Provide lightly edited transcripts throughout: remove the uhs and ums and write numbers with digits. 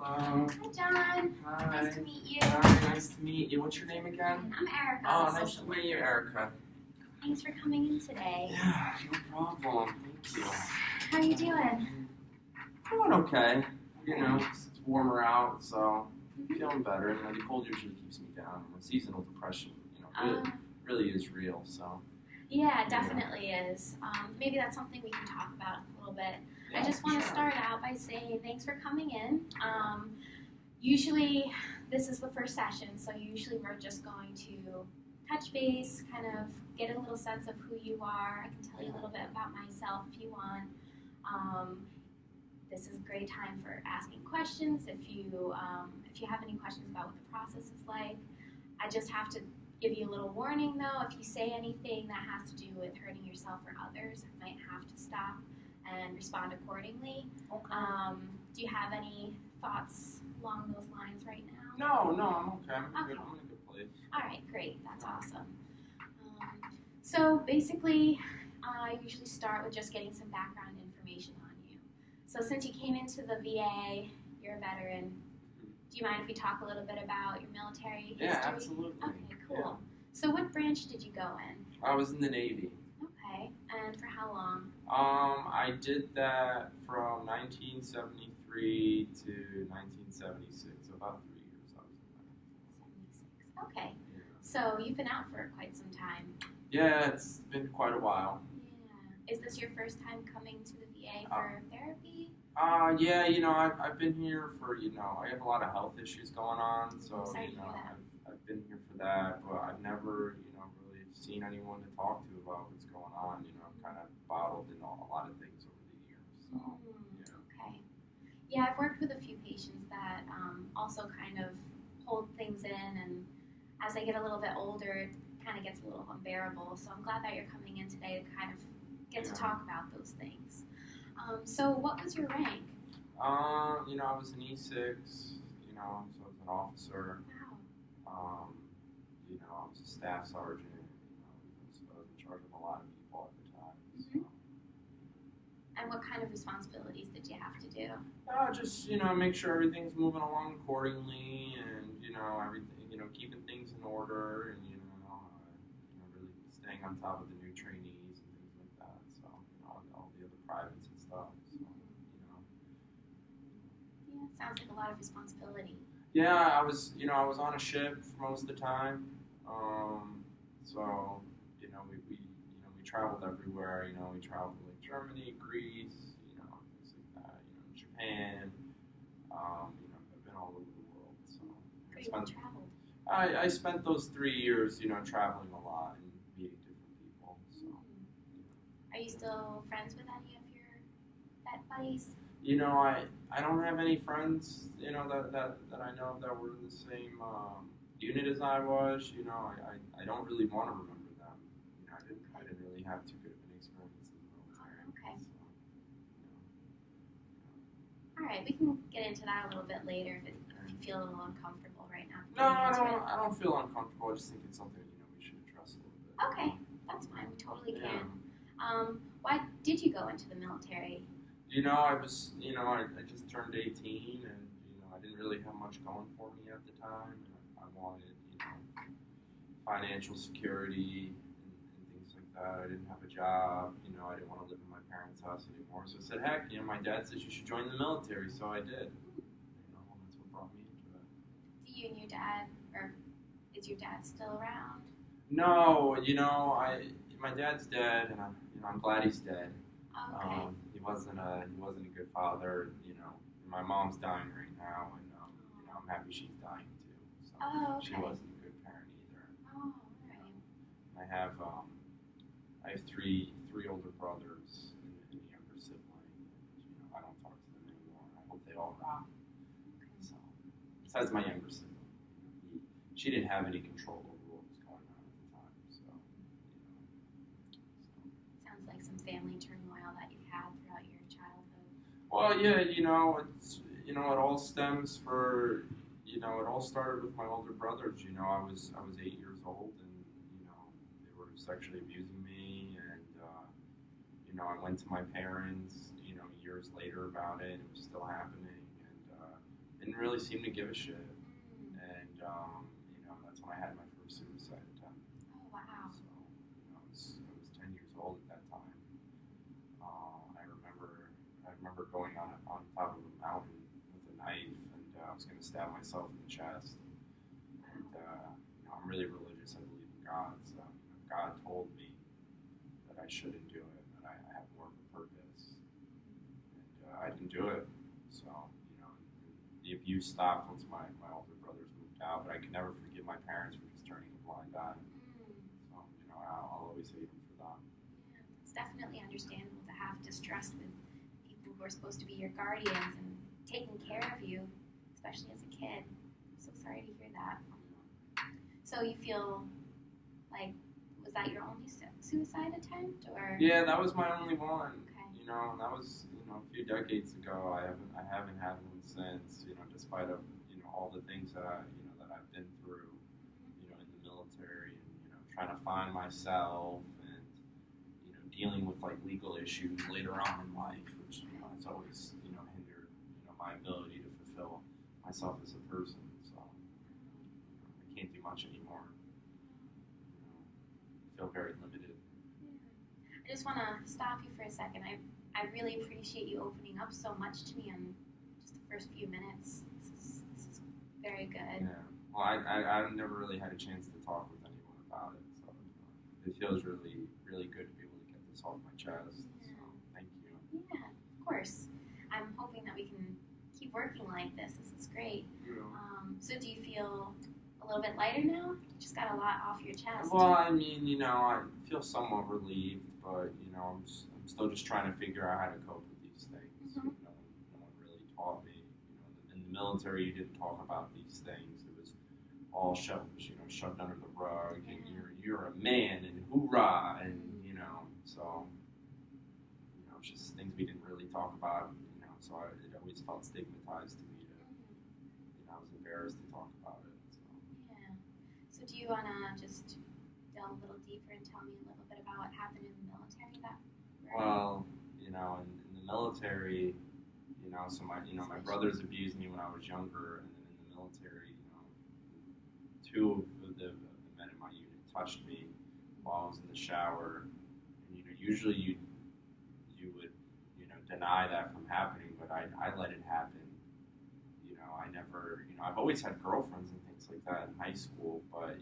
Hello. Hi, John. Hi. Nice to meet you. Hi, nice to meet you. What's your name again? I'm Erica. Oh, nice to meet you, Erica. Thanks for coming in today. Yeah, no problem. Thank you. How are you doing? Doing okay. You know, it's warmer out, so feeling better. You know, the cold usually keeps me down. And seasonal depression, really is real. So. Yeah, it definitely is. Maybe that's something we can talk about a little bit. Yeah, I just want to start out by saying thanks for coming in. Usually this is the first session, so usually we're just going to touch base, kind of get a little sense of who you are. I can tell you a little bit about myself if you want. This is a great time for asking questions. If you have any questions about what the process is like, I just have to give you a little warning though. If you say anything that has to do with hurting yourself or others, I might have to stop and respond accordingly. Okay. Do you have any thoughts along those lines right now? No, I'm okay. I'm in a good place. All right, great. That's awesome. So basically, I usually start with just getting some background information on you. So since you came into the VA, you're a veteran. Do you mind if we talk a little bit about your military history? Yeah, absolutely. Okay, cool. Yeah. So what branch did you go in? I was in the Navy. Okay, and for how long? I did that from 1973 to 1976, so about 3 years I was in that. 76. Okay, Yeah. so you've been out for quite some time. Yeah, it's been quite a while. Yeah. Is this your first time coming to the VA for therapy? Yeah, I've been here for, I have a lot of health issues going on, so, Sorry to hear that. I've been here for that, but I've never, really seen anyone to talk to about what's going on. I'm kind of bottled in a lot of things over the years, so, yeah. Okay. Yeah, I've worked with a few patients that also kind of hold things in, and as they get a little bit older, it kind of gets a little unbearable, so I'm glad that you're coming in today to kind of get to talk about those things. So what was your rank? I was an E6, so I was an officer. Wow. I was a staff sergeant. I was in charge of a lot of people at the time. Mm-hmm. So. And what kind of responsibilities did you have to do? Just, make sure everything's moving along accordingly and, everything, keeping things in order and, really staying on top of the new trainees and things like that. So, all the other privates and stuff. So, Yeah, it sounds like a lot of responsibility. Yeah, I was on a ship for most of the time. So, we traveled everywhere. We traveled like Germany, Greece, things like that. Japan. I've been all over the world. So, Pretty well traveled. I spent those 3 years, traveling a lot and meeting different people. So. Are you still friends with any of your vet buddies? I don't have any friends, that I know that were in the same unit as I was. I don't really want to remember them. I didn't really have too good of an experience in the military. Okay. So, All right, we can get into that a little bit later if you feel a little uncomfortable right now. No, I don't feel uncomfortable. I just think it's something we should address a little bit. Okay, that's fine. We totally can. Why did you go into the military? I was, I just turned 18 and, I didn't really have much going for me at the time. And I wanted, financial security and things like that. I didn't have a job, I didn't want to live in my parents' house anymore. So I said, heck, my dad says you should join the military. So I did. And that's what brought me into it. Do you and your dad, or is your dad still around? No, my dad's dead and I'm glad he's dead. Oh, okay. He wasn't a good father, and my mom's dying right now, and I'm happy she's dying too. So Okay. she wasn't a good parent either. Oh, all right. I have three older brothers and a younger sibling. I don't talk to them anymore. I hope they all rot. Okay. So besides my younger sibling, she didn't have any control over what was going on at the time. So. Sounds like some family turmoil that you've had throughout your childhood. Well, yeah, it's it all stems for it all started with my older brothers. I was 8 years old and they were sexually abusing me and I went to my parents years later about it. It was still happening and didn't really seem to give a shit. And that's when I had my first suicide attempt. Oh, wow. So I was 10 years old at that time. I remember going on top of a mountain with a knife, and I was going to stab myself in the chest. And I'm really religious. I believe in God. So God told me that I shouldn't do it, that I have more of a purpose, and I didn't do it. So the abuse stopped once my older brothers moved out, but I could never forgive my parents for just turning a blind eye. So I'll always hate them for that. Yeah, it's definitely understandable to have distrust with people who are supposed to be your guardians and taking care of you, especially as a kid. I'm so sorry to hear that. So you feel like, was that your only suicide attempt, or? Yeah, that was my only one. Okay. And that was a few decades ago. I haven't had one since. Despite of all the things that I've been through. In the military, and trying to find myself, and dealing with like legal issues later on in life, which has always hindered my ability to fulfill myself as a person. So I can't do much anymore. I feel very limited. I just want to stop you for a second. I really appreciate you opening up so much to me in just the first few minutes. This is very good. Yeah. Well, I've never really had a chance to talk with anyone about it, so it feels really, really good to be able to get this off my chest. Yeah. So thank you. Yeah, of course. I'm hoping that we can keep working like this. This is great. So do you feel a little bit lighter now? You just got a lot off your chest. Well, I mean, I feel somewhat relieved, but I'm still just trying to figure out how to cope with these things. Mm-hmm. No one really taught me. In the military, you didn't talk about these things. It was all shoved under the rug, and you're a man, and hoorah, and so it's just things we didn't really talk about. So it always felt stigmatized to me. I was embarrassed to talk about it. So. Yeah. So do you want to just delve a little deeper and tell me a little bit about what happened in the military? Well, in the military, so my brothers abused me when I was younger, and then in the military, two of the men in my unit touched me while I was in the shower, and usually you would deny that from happening, but I let it happen. I never I've always had girlfriends and things like that in high school, but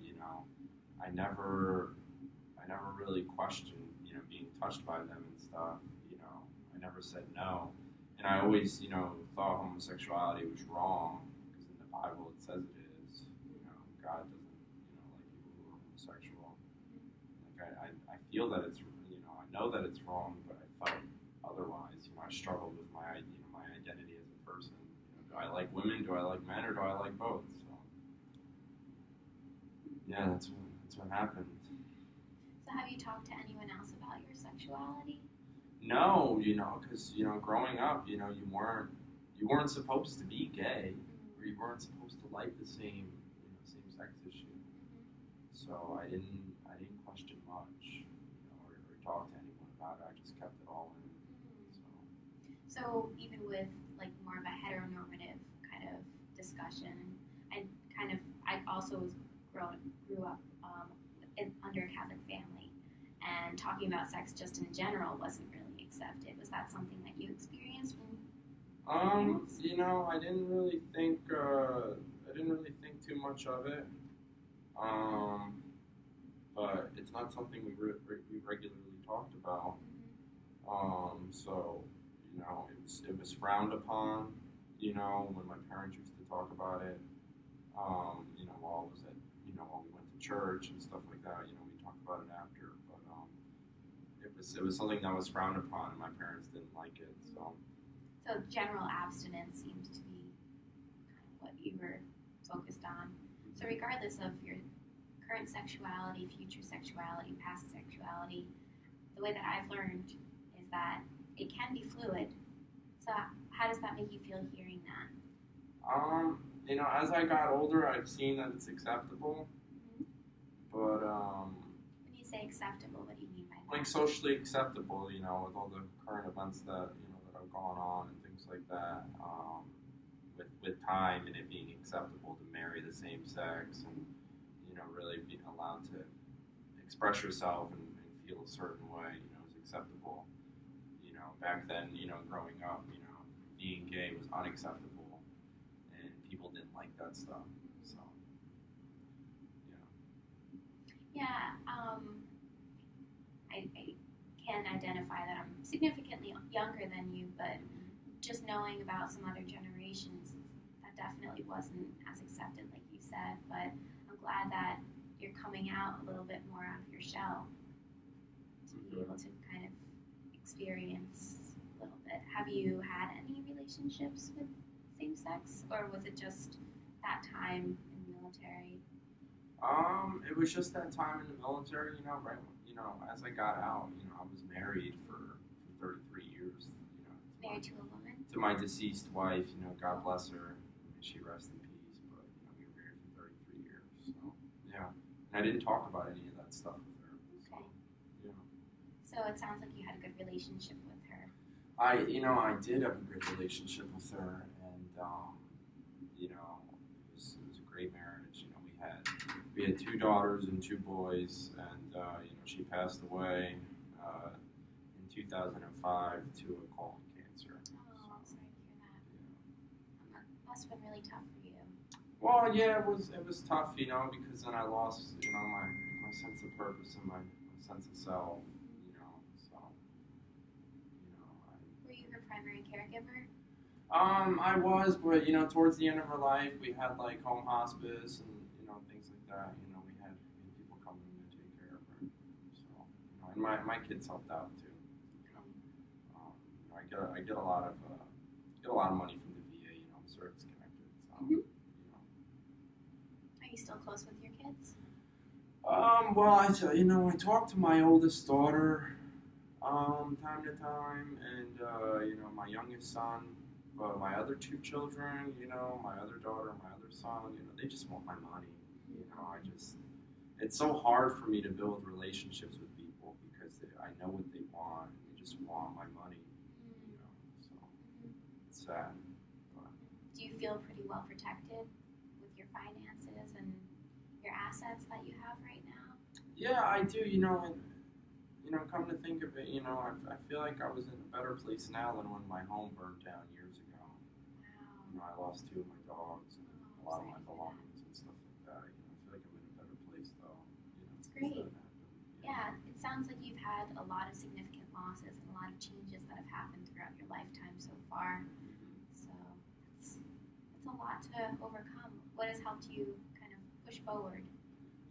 I never really questioned being touched by them and stuff. I never said no, and I always thought homosexuality was wrong because in the Bible it says it is. God doesn't like people who are homosexual. Like I feel that it's I know that it's wrong, but I felt otherwise. I struggled with my my identity as a person. Do I like women? Do I like men? Or do I like both? So yeah, that's what happened. So have you talked to anyone else about your sexuality? No, because growing up, you weren't supposed to be gay, or you weren't supposed to like the same same-sex issue. So I didn't question much, or talk to anyone about it. I just kept it all in. So even with like more of a heteronormative kind of discussion, I also grew up under a Catholic family, and talking about sex just in general wasn't really accepted. Was that something that you experienced when? I didn't really think too much of it. But it's not something we regularly talked about. So it was frowned upon. When my parents used to talk about it. While I was at while we went to church and stuff like that. We talked about it after, but it was something that was frowned upon, and my parents didn't like it. So general abstinence seems to be kind of what you were focused on. So regardless of your current sexuality, future sexuality, past sexuality, the way that I've learned is that it can be fluid. So how does that make you feel hearing that? As I got older, I've seen that it's acceptable. But when you say acceptable, what do you mean by that? Like socially acceptable, with all the current events that that have gone on and things like that, with time and it being acceptable to marry the same sex and really being allowed to express yourself and feel a certain way, is acceptable. Back then, growing up, being gay was unacceptable and people didn't like that stuff. So, Yeah, I can identify that I'm significantly younger than you, but just knowing about some other generations, that definitely wasn't as accepted, like you said. But I'm glad that you're coming out a little bit more out of your shell to be able to kind of experience a little bit. Have you had any relationships with same sex, or was it just that time in the military? It was just that time in the military, right, as I got out, I was married for 33 years, Married to a woman? to my deceased wife, God bless her, may she rest in peace, but, we were married for 33 years, so, yeah. And I didn't talk about any of that stuff with her, so, Okay. yeah. So it sounds like you had a good relationship with her. I did have a good relationship with her, and, it was a great marriage, we had 2 daughters and 2 boys, and she passed away in 2005 to a colon cancer. Oh, I'm sorry to hear that. That must have been really tough for you. Well, yeah, it was tough, because then I lost, my sense of purpose and my sense of self, so, Were you her primary caregiver? I was, but towards the end of her life, we had like home hospice and things like that. We had people come in and take care of her. So, and my kids helped out too. I get a lot of money from the VA. I'm service connected. So, Are you still close with your kids? Well, I talk to my oldest daughter time to time, and my youngest son. But my other 2 children, my other daughter, my other son, they just want my money. It's so hard for me to build relationships with people because I know what they want. And they just want my money, so it's sad. But. Do you feel pretty well protected with your finances and your assets that you have right now? Yeah, I do, and come to think of it, I feel like I was in a better place now than when my home burned down years ago. Wow. I lost 2 of my dogs and a lot of my Sorry to hear that. belongings and stuff like that. I feel like I'm in a better place though. That's since great. that happened. Yeah, it sounds like you've had a lot of significant losses and a lot of changes that have happened throughout your lifetime so far. So it's a lot to overcome. What has helped you kind of push forward?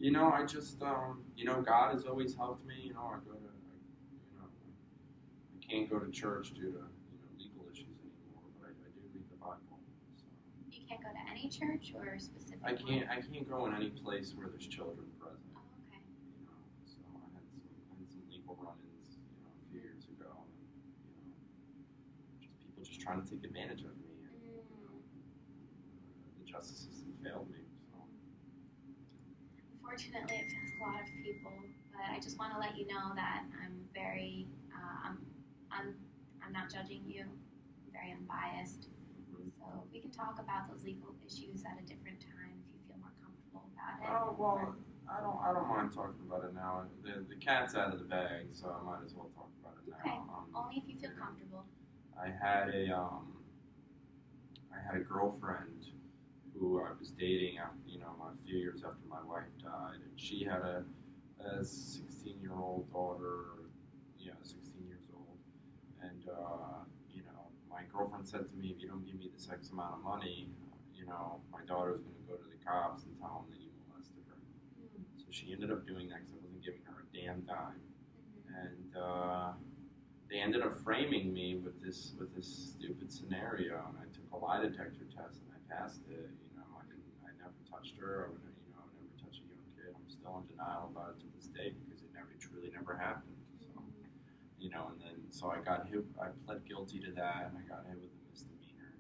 I just, God has always helped me. I can't go to church due to, legal issues anymore, but I do read the Bible. So. You can't go to any church or specifically? I can't go in any place where there's children present. Oh, okay. So I had some legal run-ins, a few years ago, and just people just trying to take advantage of me, and the justice system failed me. So. Unfortunately, it fails a lot of people, but I just want to let you know that I'm very, I'm not judging you. I'm very unbiased. So we can talk about those legal issues at a different time if you feel more comfortable about it. Oh well, I don't mind talking about it now. The cat's out of the bag, so I might as well talk about it now. Okay, only if you feel comfortable. I had a girlfriend who I was dating, a few years after my wife died, and she had a 16-year-old daughter. 16 years old, and my girlfriend said to me, if you don't give me this X amount of money, my daughter's going to go to the cops and tell them that you molested her. So she ended up doing that because I wasn't giving her a damn dime, and they ended up framing me with this stupid scenario, and I took a lie detector test and I passed it. I never touched her. I would never touch a young kid. I'm still in denial about it to this day because it truly never happened. And then so I got hit. I pled guilty to that, and I got hit with a misdemeanor.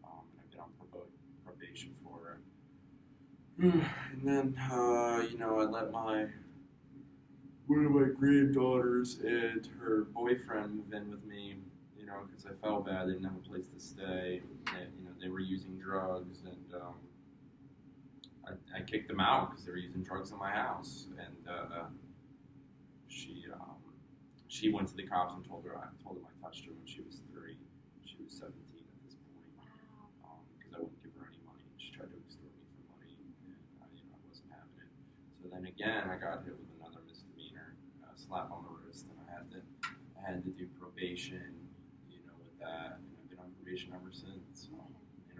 And I've been on probation for it. And then I let one of my granddaughters and her boyfriend move in with me. because I felt bad. They didn't have a place to stay. They were using drugs, and I kicked them out because they were using drugs in my house. And she went to the cops and told them I touched her when she was 3. She was 17 at this point. Wow. Because I wouldn't give her any money. She tried to extort me for money, and I wasn't having it. So then again, I got hit with another misdemeanor, slap on the wrist, and I had to do probation, with that, and I've been on probation ever since. So,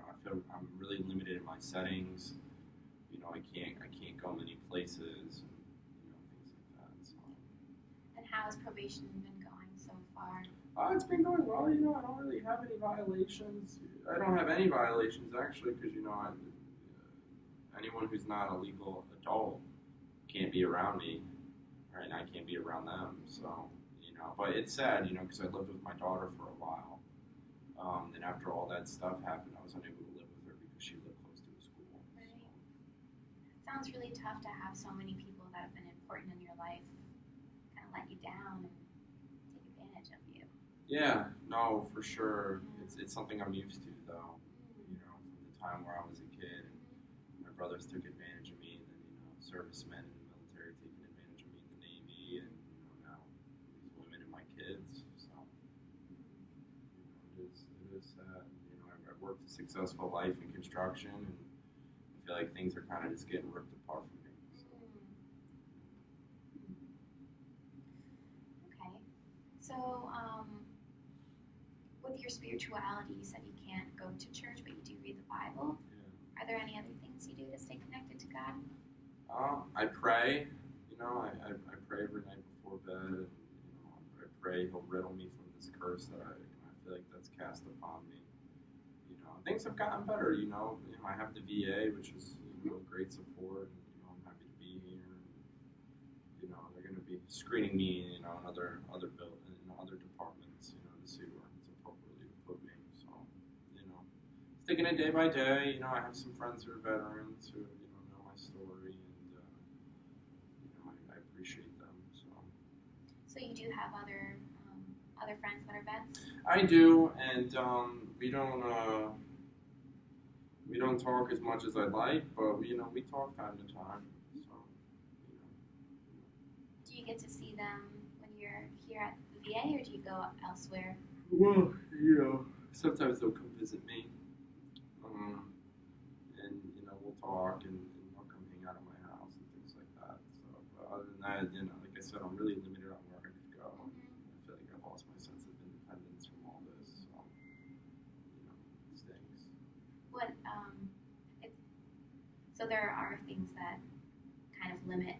I feel I'm really limited in my settings. I can't go many places, and, things like that. So. And how has probation been going so far? It's been going well. I don't really have any violations. I don't have any violations actually, because anyone who's not a legal adult can't be around me, right? And I can't be around them. So, but it's sad, because I lived with my daughter for a while. Then after all that stuff happened, I was unable to live with her because she lived close to a school. Right. Sounds really tough to have so many people that have been important in your life kind of let you down and take advantage of you. Yeah, no, for sure. It's something I'm used to, though. From the time where I was a kid, and my brothers took advantage of me, and then servicemen in the military taking advantage of me in the Navy, and now these women and my kids. So it is sad. I've worked a successful life in construction, and I feel like things are kind of just getting ripped apart from me. So. Okay, so with your spirituality, you said you can't go to church, but you do read the Bible. Yeah. Are there any other things you do to stay connected to God? I pray. I pray every night before bed, and I pray He'll riddle me from this curse that I feel like that's cast upon me. Things have gotten better. I have the VA, which is great support, and I'm happy to be here. And, they're going to be screening me, in other departments, to see where it's appropriately to put me. So, taking it day by day. I have some friends who are veterans who know my story, and I appreciate them. So you do have other friends that are vets? I do, and we don't talk as much as I'd like, but we talk time to time. So, Do you get to see them when you're here at the VA, or do you go elsewhere? Well, sometimes they'll come visit me, and we'll talk, and they'll come hang out at my house and things like that. So, but other than that, like I said, I'm really limited on where I could go. I feel like I've lost my sense of independence from all this. So, it stinks. So there are things that kind of limit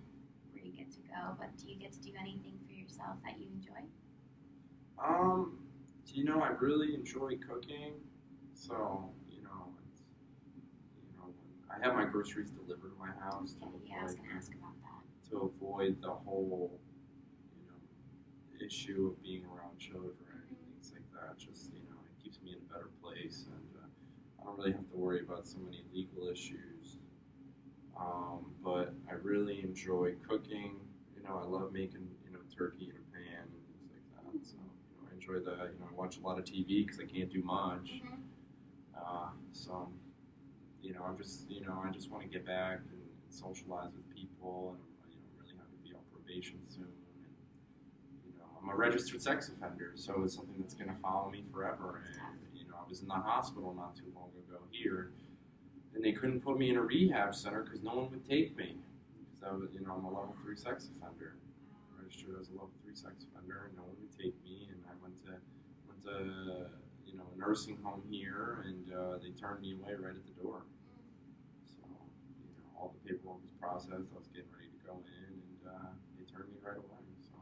where you get to go, but do you get to do anything for yourself that you enjoy? I really enjoy cooking, so I have my groceries delivered to my house. Okay, I was going to ask about that. To avoid the whole, issue of being around children and things like that. Just it keeps me in a better place, and I don't really have to worry about so many legal issues. But I really enjoy cooking. I love making turkey in a pan and things like that. So I enjoy that. I watch a lot of TV because I can't do much. So I just want to get back and socialize with people, and I'm really happy to be on probation soon. And I'm a registered sex offender, so it's something that's going to follow me forever. And I was in the hospital not too long ago here, and they couldn't put me in a rehab center because no one would take me. Because I'm a level 3 sex offender, registered as a level 3 sex offender, and no one would take me. And I went to a nursing home here, and they turned me away right at the door. So all the paperwork was processed. I was getting ready to go in, and they turned me right away. So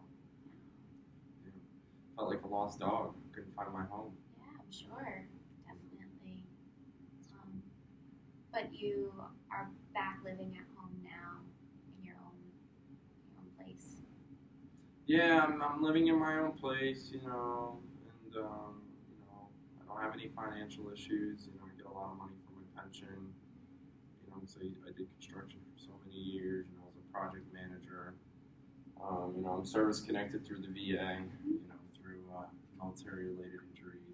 felt like a lost dog. Couldn't find my home. Yeah, I'm sure, definitely. But you are back living at home now in your own place. Yeah, I'm living in my own place, and I don't have any financial issues. I get a lot of money from my pension. So I did construction for so many years. As a project manager. I'm service connected through the VA. Through military-related injuries.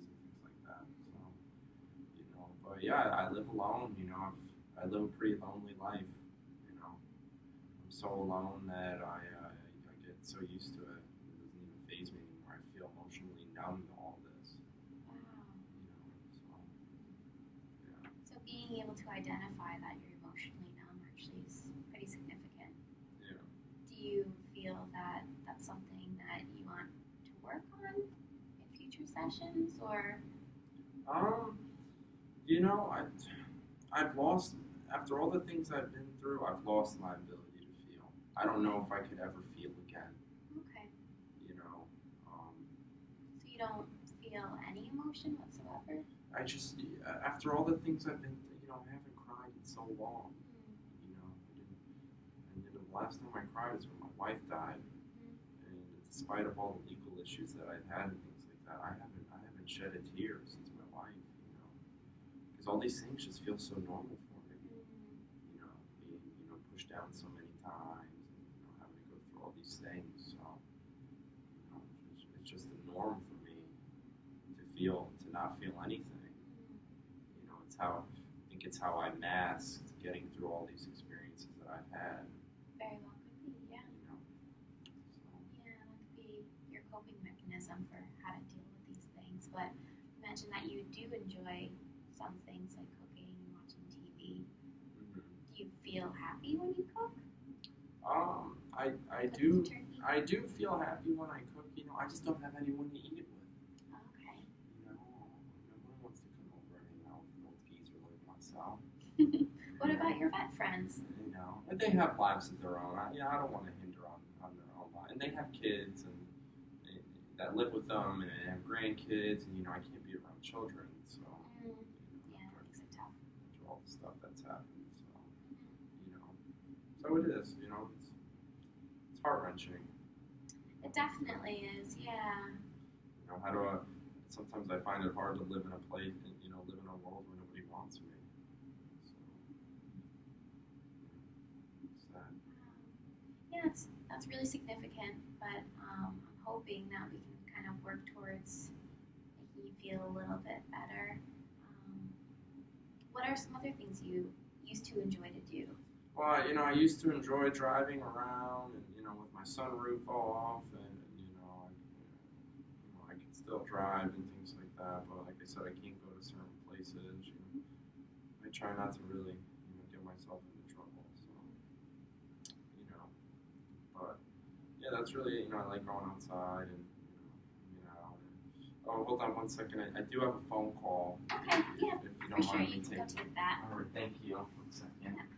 But yeah, I live alone. You know, I live a pretty lonely life. You know, I'm so alone that I get so used to it. It doesn't even faze me anymore. I feel emotionally numb to all this. Wow. You know, so yeah. So being able to identify that you're emotionally numb actually is pretty significant. Yeah. Do you feel that that's something that you want to work on in future sessions, or? Um, you know, I've lost after all the things I've been through. I've lost my ability to feel. I don't know if I could ever feel again. Okay. You know, um, So you don't feel any emotion whatsoever? I just after all the things I've been, you know, I haven't cried in so long. You know, and then the last time I cried is when my wife died, and despite of all the legal issues that I've had and things like that, I haven't shed a tear since my wife. You know, because all these things just feel so normal for me. You know, being pushed down so many times, and having to go through all these things. So it's just the norm for me to not feel anything. You know, I think it's how I masked getting through all these experiences that I've had. Very well could be, yeah. You know, so. Yeah, that could be your coping mechanism for how to deal with these things. But you mentioned that you do enjoy some things like cooking and watching TV. Mm-hmm. Do you feel happy when you cook? I Cooking do turkey? I do feel happy when I cook. You know, I just don't have anyone to eat it with. Okay. You know, no one wants to come over and hang out with an old geezer like myself. What about your vet friends? You know, and they have lives of their own. I don't want to hinder on their own life. And they have kids and that live with them, and they have grandkids, and I can't be around children, so Yeah, that makes it tough. after all the stuff that's happened. So so it is. It's heart wrenching. It definitely is, yeah. How do I? Sometimes I find it hard to live in a place, live in a world where nobody wants me. So it's sad. Yeah, that's really significant, but I'm hoping that we can kind of work towards making you feel a little bit better. What are some other things you used to enjoy to do? Well, I used to enjoy driving around and, with my sunroof off and, I could still drive and things like that. But like I said, I can't go to certain places. I try not to really, get myself into trouble. So, but yeah, that's really, I like going outside and, hanging out. Oh, hold on one second. I do have a phone call. Okay, yeah, If you for don't sure. mind You me can go taking. take that. All right, thank you. One second. Yeah.